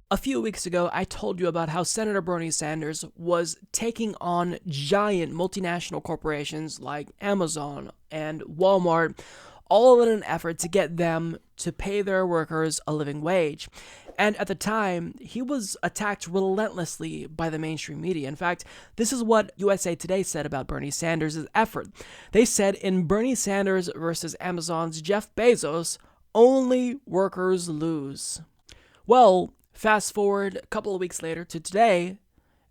A few weeks ago, I told you about how Senator Bernie Sanders was taking on giant multinational corporations like Amazon and Walmart, all in an effort to get them to pay their workers a living wage. And at the time, he was attacked relentlessly by the mainstream media. In fact, this is what USA Today said about Bernie Sanders' effort. They said, in Bernie Sanders versus Amazon's Jeff Bezos, only workers lose. Well, fast forward a couple of weeks later to today,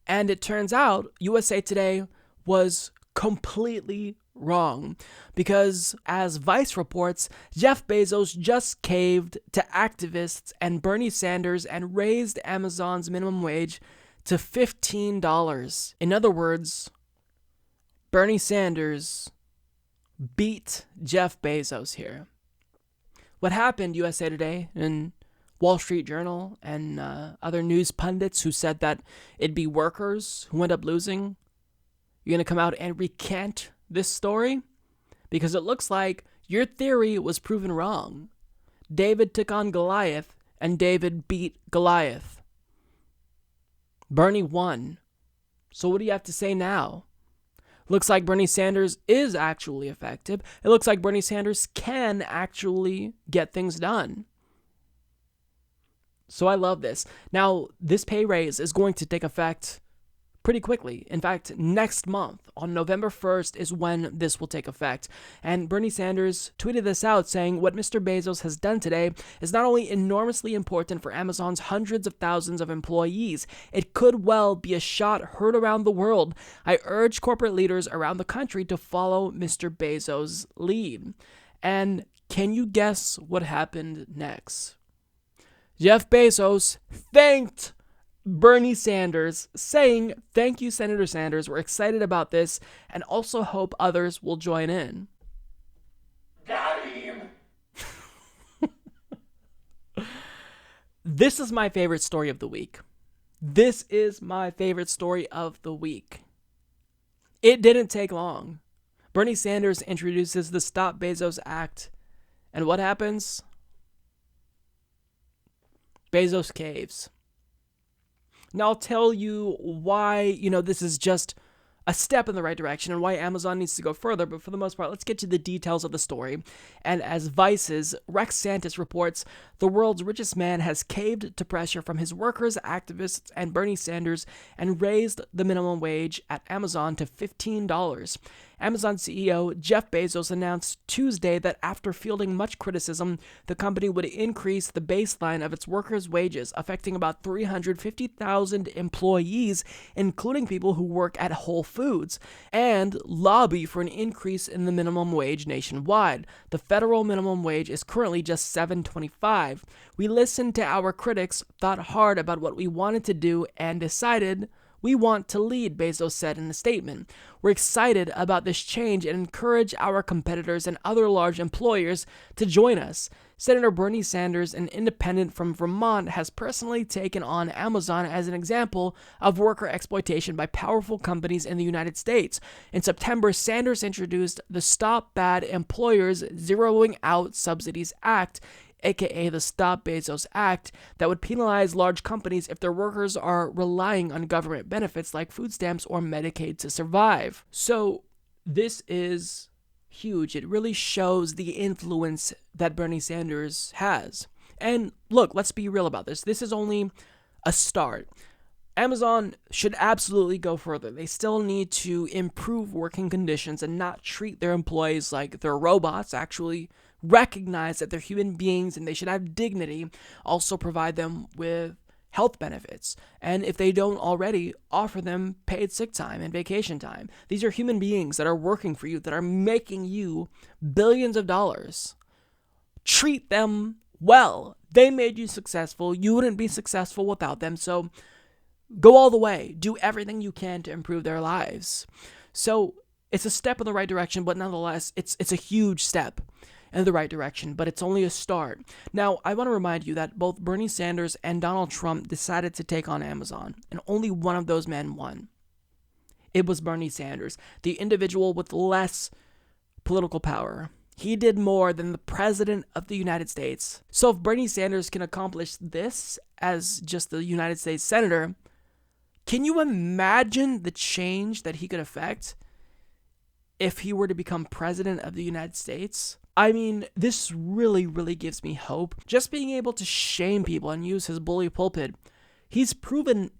and it turns out USA Today was completely wrong. Because, as Vice reports, Jeff Bezos just caved to activists and Bernie Sanders and raised Amazon's minimum wage to $15. In other words, Bernie Sanders beat Jeff Bezos here. What happened, USA Today and Wall Street Journal and other news pundits who said that it'd be workers who end up losing, you're going to come out and recant this story? Because it looks like your theory was proven wrong. David took on Goliath, and David beat Goliath. Bernie won. So what do you have to say now? Looks like Bernie Sanders is actually effective. It looks like Bernie Sanders can actually get things done. So I love this. Now, this pay raise is going to take effect pretty quickly. In fact, next month, on November 1st, is when this will take effect. And Bernie Sanders tweeted this out, saying, "What Mr. Bezos has done today is not only enormously important for Amazon's hundreds of thousands of employees, it could well be a shot heard around the world. I urge corporate leaders around the country to follow Mr. Bezos' lead." And can you guess what happened next? Jeff Bezos thanked Bernie Sanders, saying, "Thank you, Senator Sanders. We're excited about this and also hope others will join in." Got him! This is my favorite story of the week. This is my favorite story of the week. It didn't take long. Bernie Sanders introduces the Stop Bezos Act. And what happens? Bezos caves. Now, I'll tell you why, this is just a step in the right direction and why Amazon needs to go further. But for the most part, let's get to the details of the story. And as Vice's Rex Santis reports, the world's richest man has caved to pressure from his workers, activists, and Bernie Sanders and raised the minimum wage at Amazon to $15. Amazon CEO Jeff Bezos announced Tuesday that after fielding much criticism, the company would increase the baseline of its workers' wages, affecting about 350,000 employees, including people who work at Whole Foods, and lobby for an increase in the minimum wage nationwide. The federal minimum wage is currently just $7.25. We listened to our critics, thought hard about what we wanted to do, and decided we want to lead, Bezos said in a statement. We're excited about this change and encourage our competitors and other large employers to join us. Senator Bernie Sanders, an independent from Vermont, has personally taken on Amazon as an example of worker exploitation by powerful companies in the United States. In September, Sanders introduced the Stop Bad Employers Zeroing Out Subsidies Act, aka the Stop Bezos Act, that would penalize large companies if their workers are relying on government benefits like food stamps or Medicaid to survive. So this is huge. It really shows the influence that Bernie Sanders has. And look, let's be real about this. This is only a start. Amazon should absolutely go further. They still need to improve working conditions and not treat their employees like they're robots. Actually recognize that they're human beings and they should have dignity. Also provide them with health benefits. And if they don't already, offer them paid sick time and vacation time. These are human beings that are working for you, that are making you billions of dollars. Treat them well. They made you successful. You wouldn't be successful without them. So go all the way. Do everything you can to improve their lives. So it's a step in the right direction, but nonetheless, it's a huge step in the right direction, but it's only a start. Now, I want to remind you that both Bernie Sanders and Donald Trump decided to take on Amazon, and only one of those men won. It was Bernie Sanders, the individual with less political power. He did more than the President of the United States. So if Bernie Sanders can accomplish this as just the United States Senator, can you imagine the change that he could affect if he were to become President of the United States? I mean, this really, really gives me hope. Just being able to shame people and use his bully pulpit, he's proving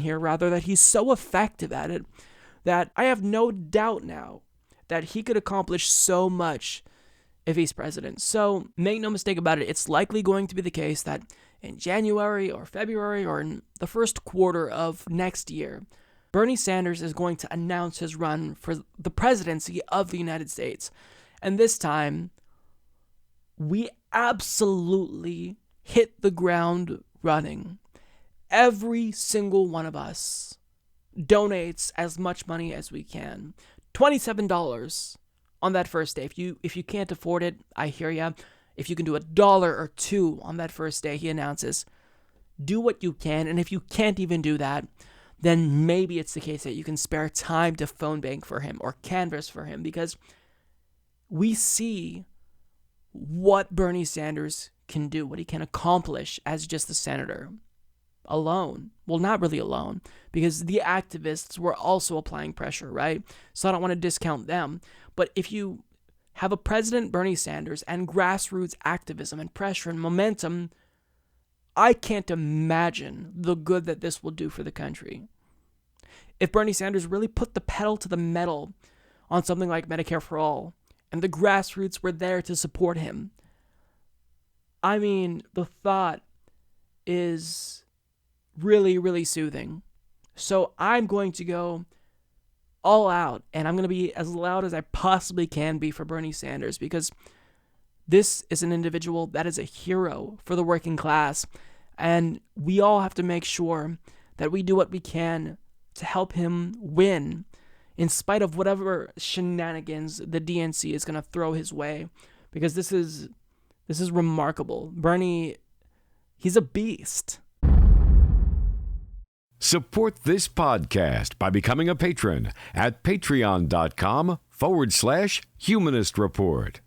here that he's so effective at it that I have no doubt now that he could accomplish so much if he's president. So make no mistake about it, it's likely going to be the case that in January or February or in the first quarter of next year, Bernie Sanders is going to announce his run for the presidency of the United States. And this time, we absolutely hit the ground running. Every single one of us donates as much money as we can. $27 on that first day. If you can't afford it, I hear ya. If you can do $1 or $2 on that first day, he announces, do what you can. And if you can't even do that, then maybe it's the case that you can spare time to phone bank for him or canvas for him, because we see what Bernie Sanders can do, what he can accomplish as just the senator alone. Well, not really alone, because the activists were also applying pressure, right? So I don't want to discount them. But if you have a President Bernie Sanders and grassroots activism and pressure and momentum, I can't imagine the good that this will do for the country. If Bernie Sanders really put the pedal to the metal on something like Medicare for All, and the grassroots were there to support him, I mean, the thought is really, really soothing. So I'm going to go all out, and I'm going to be as loud as I possibly can be for Bernie Sanders, because this is an individual that is a hero for the working class, and we all have to make sure that we do what we can to help him win, in spite of whatever shenanigans the DNC is going to throw his way, because this is remarkable. Bernie, he's a beast. Support this podcast by becoming a patron at patreon.com/Humanist Report.